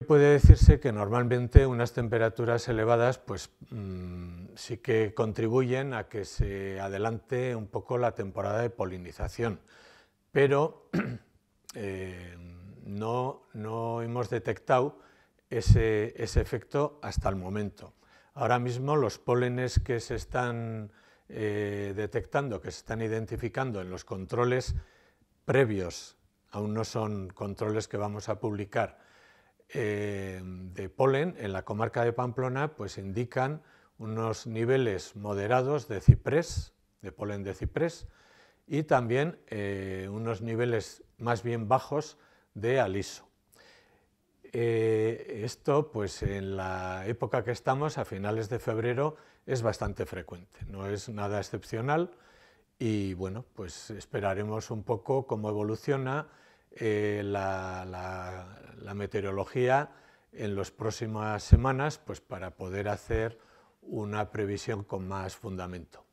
Puede decirse que normalmente unas temperaturas elevadas pues, sí que contribuyen a que se adelante un poco la temporada de polinización, pero no hemos detectado ese efecto hasta el momento. Ahora mismo los pólenes que se están detectando, que se están identificando en los controles previos, aún no son controles que vamos a publicar, de polen en la comarca de Pamplona, pues indican unos niveles moderados de ciprés, de polen de ciprés, y también unos niveles más bien bajos de aliso. Esto, pues en la época que estamos, a finales de febrero, es bastante frecuente, no es nada excepcional y bueno, pues esperaremos un poco cómo evoluciona la meteorología en las próximas semanas, pues para poder hacer una previsión con más fundamento.